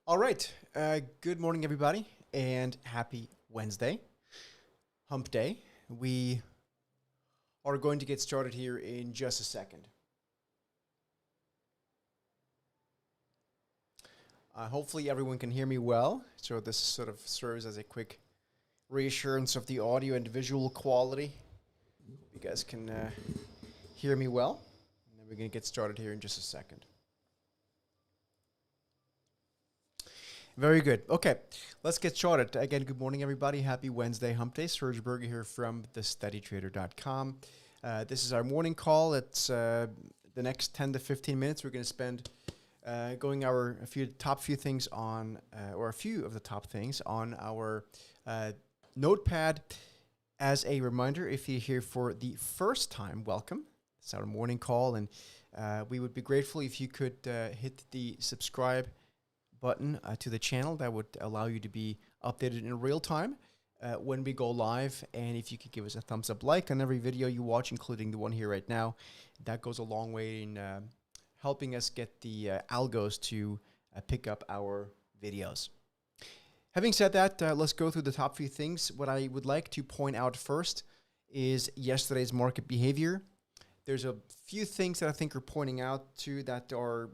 All right. Good morning, everybody, and happy Wednesday, hump day. We are going to get started here in just a second. Hopefully, everyone can hear me well. So this sort of serves as a quick reassurance of the audio and visual quality. You guys can hear me well. And then we're going to get started here in just a second. Very good. Okay, let's get started. Again, good morning, everybody. Happy Wednesday, hump day. Serge Berger here from thesteadytrader.com. This is our morning call. It's the next 10 to 15 minutes. We're going to spend going a few of the top things on our notepad. As a reminder, if you're here for the first time, welcome. It's our morning call, and we would be grateful if you could hit the subscribe button to the channel. That would allow you to be updated in real time when we go live. And if you could give us a thumbs up like on every video you watch, including the one here right now, that goes a long way in helping us get the algos to pick up our videos. Having said that, let's go through the top few things. What I would like to point out first is yesterday's market behavior. There's a few things that I think are pointing out to that are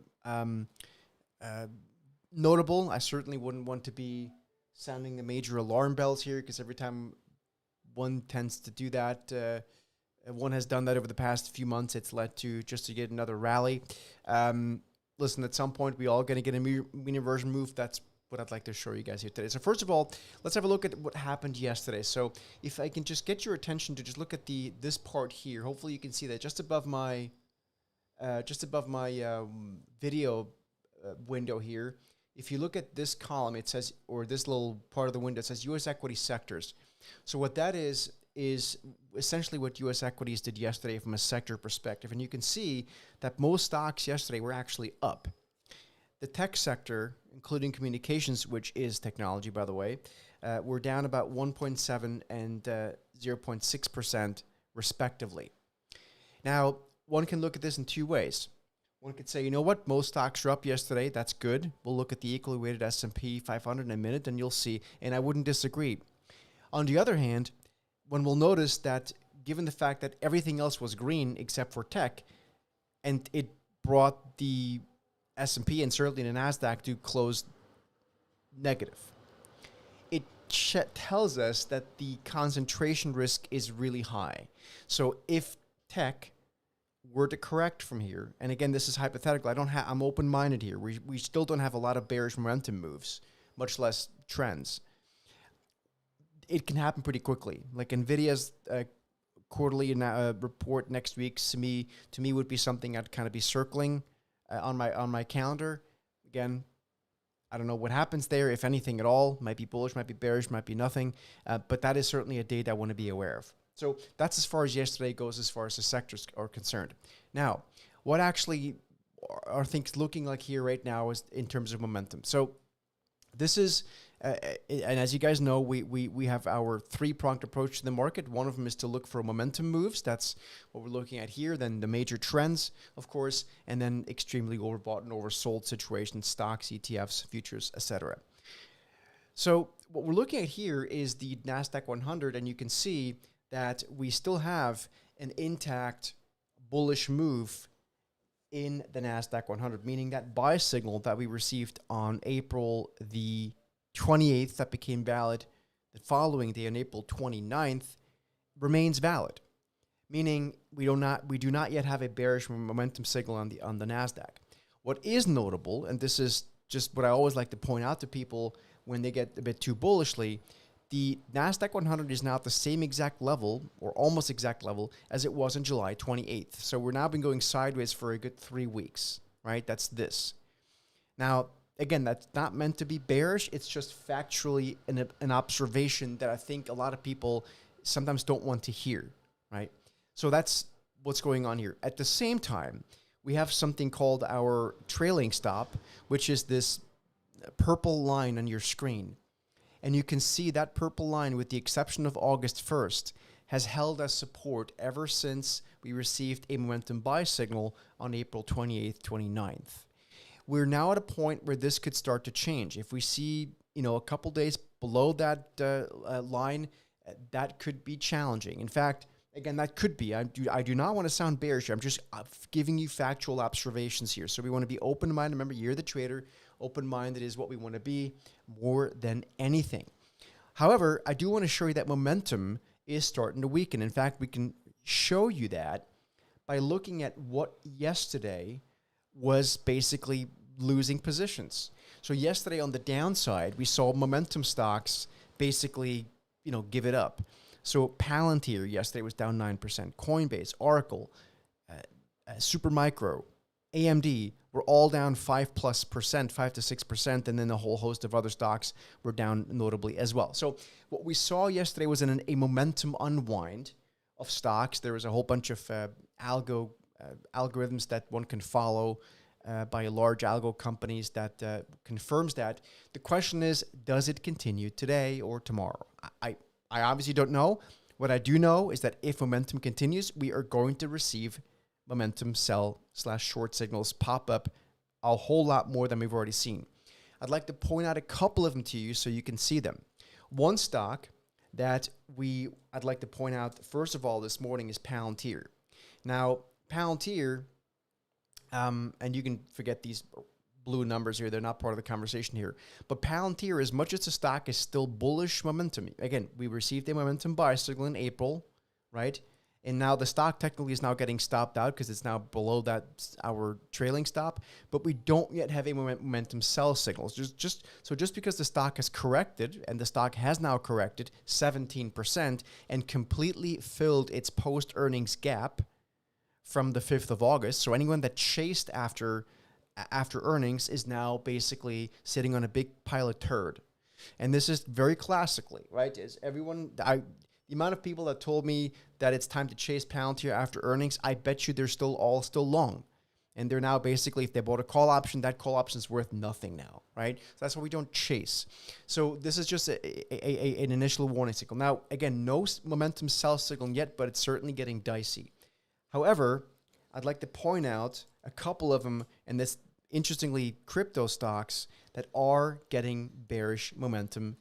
notable. I certainly wouldn't want to be sounding the major alarm bells here, because every time one tends to do that, one has done that over the past few months, it's led to just to get another rally. Listen, at some point, we all going to get a mean reversion move. That's what I'd like to show you guys here today. So first of all, let's have a look at what happened yesterday. So if I can just get your attention to just look at this part here. Hopefully you can see that just above my video window here. If you look at this column, it says, or this little part of the window, it says U.S. equity sectors. So what that is essentially what U.S. equities did yesterday from a sector perspective. And you can see that most stocks yesterday were actually up. The tech sector, including communications, which is technology, by the way, were down about 1.7 and 0.6% respectively. Now, one can look at this in two ways. One could say, you know what, most stocks are up yesterday. That's good. We'll look at the equally weighted S&P 500 in a minute, and you'll see. And I wouldn't disagree. On the other hand, one will notice that given the fact that everything else was green except for tech, and it brought the S&P and certainly the NASDAQ to close negative, it tells us that the concentration risk is really high. So if tech were to correct from here, and again, this is hypothetical. I'm open-minded here. We still don't have a lot of bearish momentum moves, much less trends. It can happen pretty quickly. Like Nvidia's quarterly report next week to me would be something I'd kind of be circling on my calendar. Again, I don't know what happens there, if anything at all. Might be bullish, might be bearish, might be nothing. But that is certainly a date I want to be aware of. So that's as far as yesterday goes as far as the sectors are concerned. Now, what actually are things looking like here right now is in terms of momentum. So this is, and as you guys know, we have our three-pronged approach to the market. One of them is to look for momentum moves. That's what we're looking at here. Then the major trends, of course, and then extremely overbought and oversold situations, stocks, ETFs, futures, etc. So what we're looking at here is the NASDAQ 100, and you can see that we still have an intact bullish move in the NASDAQ 100, meaning that buy signal that we received on April the 28th that became valid the following day on April 29th remains valid, meaning we do not yet have a bearish momentum signal on the NASDAQ. What is notable, and this is just what I always like to point out to people when they get a bit too bullishly, the NASDAQ 100 is now at the same exact level, or almost exact level, as it was on July 28th. So we're now been going sideways for a good 3 weeks, right? That's this. Now, again, that's not meant to be bearish. It's just factually an observation that I think a lot of people sometimes don't want to hear, right? So that's what's going on here. At the same time, we have something called our trailing stop, which is this purple line on your screen. And you can see that purple line, with the exception of August 1st, has held as support ever since we received a momentum buy signal on April 28th, 29th. we're now at a point where this could start to change. If we see, a couple days below that line, that could be challenging. In fact, again, that could be. I do not want to sound bearish. I'm just giving you factual observations here. So we want to be open-minded. Remember, you're the trader. Open-minded is what we want to be more than anything. However, I do want to show you that momentum is starting to weaken. In fact, we can show you that by looking at what yesterday was basically losing positions. So yesterday on the downside, we saw momentum stocks basically, give it up. So Palantir yesterday was down 9%. Coinbase, Oracle, Supermicro, AMD were all down 5+ percent, 5 to 6%, and then a whole host of other stocks were down notably as well. So what we saw yesterday was a momentum unwind of stocks. There was a whole bunch of algorithms that one can follow by large algo companies that confirms that. The question is, does it continue today or tomorrow? I obviously don't know. What I do know is that if momentum continues, we are going to receive momentum sell/short signals pop up a whole lot more than we've already seen. I'd like to point out a couple of them to you so you can see them. One stock that I'd like to point out, first of all, this morning is Palantir. Now, Palantir, and you can forget these blue numbers here. They're not part of the conversation here. But Palantir, as much as the stock is still bullish momentum, again, we received a momentum buy signal in April, right? And now the stock technically is now getting stopped out because it's now below our trailing stop, but we don't yet have a momentum sell signal. Just because the stock has corrected, and the stock has now corrected 17% and completely filled its post-earnings gap from the 5th of August. So anyone that chased after earnings is now basically sitting on a big pile of turd. And this is very classically, right? The amount of people that told me that it's time to chase Palantir after earnings, I bet you they're still long. And they're now basically, if they bought a call option, that call option is worth nothing now, right? So that's why we don't chase. So this is just an initial warning signal. Now, again, no momentum sell signal yet, but it's certainly getting dicey. However, I'd like to point out a couple of them, and this, interestingly, crypto stocks that are getting bearish momentum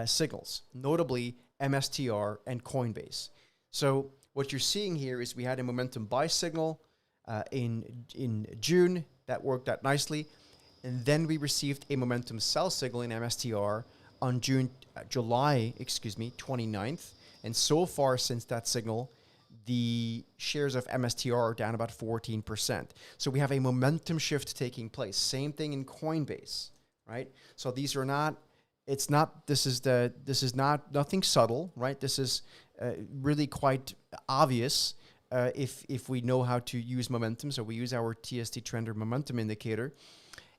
signals, notably MSTR and Coinbase. So what you're seeing here is we had a momentum buy signal in June that worked out nicely, and then we received a momentum sell signal in MSTR on July 29th, and so far since that signal, the shares of MSTR are down about 14%. So we have a momentum shift taking place. Same thing in Coinbase, right? So these are not. This is not nothing subtle, right? This is really quite obvious if we know how to use momentum. So we use our TST trend or momentum indicator,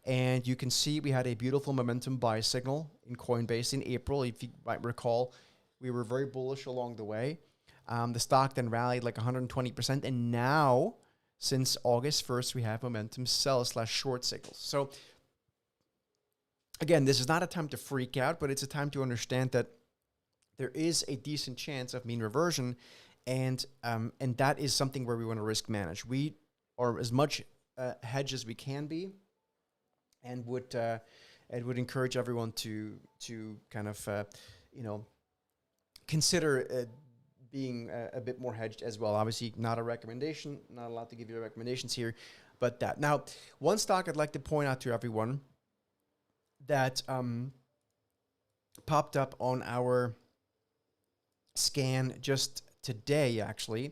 and you can see we had a beautiful momentum buy signal in Coinbase in April. If you might recall, we were very bullish along the way. The stock then rallied like 120%, and now since August 1st, we have momentum sell/short signals. So again, this is not a time to freak out, but it's a time to understand that there is a decent chance of mean reversion, and that is something where we want to risk manage. We are as much hedged as we can be, and would encourage everyone to kind of consider being a bit more hedged as well. Obviously, not a recommendation, not allowed to give you recommendations here, but that. Now, one stock I'd like to point out to everyone that popped up on our scan just today, actually,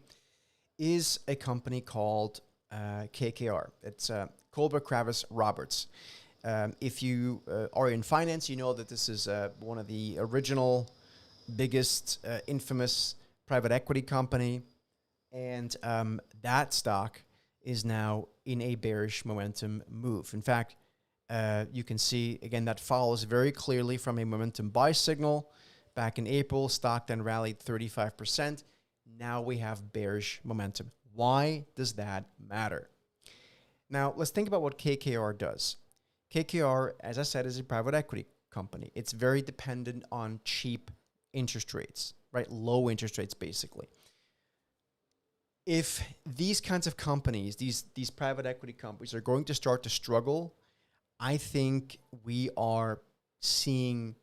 is a company called KKR. It's Colbert Kravis Roberts. If you are in finance, you know that this is one of the original, biggest, infamous private equity company, and that stock is now in a bearish momentum move. In fact, you can see, again, that follows very clearly from a momentum buy signal back in April. Stock then rallied 35%. Now we have bearish momentum. Why does that matter? Now, let's think about what KKR does. KKR, as I said, is a private equity company. It's very dependent on cheap interest rates, right? Low interest rates, basically. if these kinds of companies, these private equity companies are going to start to struggle, I think we are seeing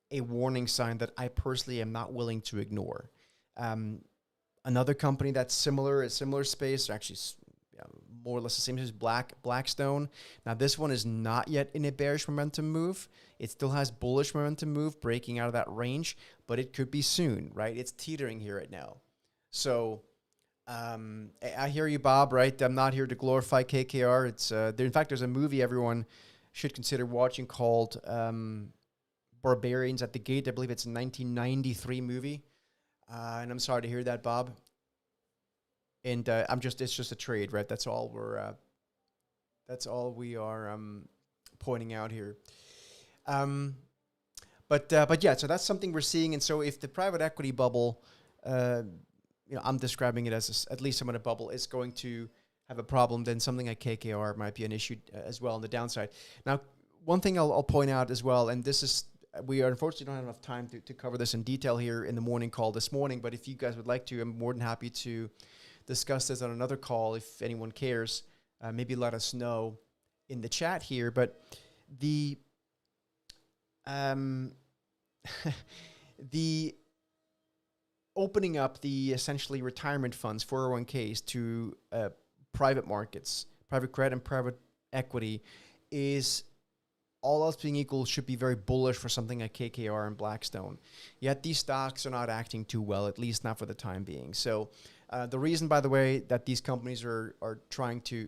a warning sign that I personally am not willing to ignore. Another company that's similar, a similar space, or actually more or less the same as Blackstone. Now, this one is not yet in a bearish momentum move. It still has bullish momentum move breaking out of that range, but it could be soon, right? It's teetering here right now. So I hear you, Bob, right? I'm not here to glorify KKR. It's in fact, there's a movie everyone should consider watching called Barbarians at the Gate. I believe it's a 1993 movie. And I'm sorry to hear that, Bob. And it's just a trade, right? That's all we are pointing out here. But yeah, so that's something we're seeing. And so if the private equity bubble, I'm describing it as at least somewhat a bubble, is going to have a problem, then something like KKR might be an issue as well on the downside. Now, one thing I'll point out as well, and this is, we unfortunately don't have enough time to cover this in detail here in the morning call this morning, but if you guys would like to, I'm more than happy to discuss this on another call if anyone cares. Maybe let us know in the chat here. But the the opening up the essentially retirement funds, 401ks, to private markets, private credit and private equity, is, all else being equal, should be very bullish for something like KKR and Blackstone. Yet these stocks are not acting too well, at least not for the time being. So the reason, by the way, that these companies are trying to,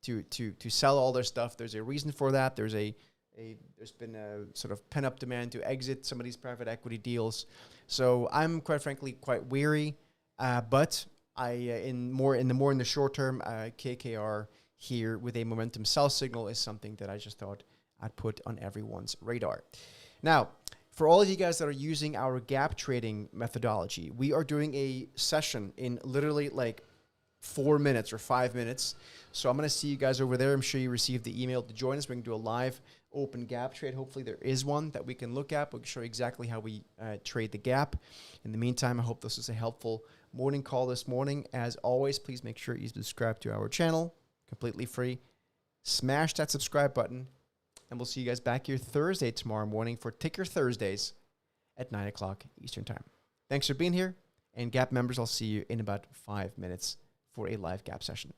to sell all their stuff, there's a reason for that. There's been a sort of pent-up demand to exit some of these private equity deals. So I'm quite frankly quite weary, but in the short term, KKR here with a momentum sell signal is something that I just thought I'd put on everyone's radar. Now, for all of you guys that are using our gap trading methodology, we are doing a session in literally like 4 minutes or 5 minutes. So I'm going to see you guys over there. I'm sure you received the email to join us. We can do a live open gap trade. Hopefully there is one that we can look at. We'll show you exactly how we trade the gap. In the meantime, I hope this was a helpful morning call this morning. As always, please make sure you subscribe to our channel. Completely free. Smash that subscribe button. And we'll see you guys back here Thursday tomorrow morning for Ticker Thursdays at 9 o'clock Eastern Time. Thanks for being here. And Gap members, I'll see you in about 5 minutes for a live Gap session.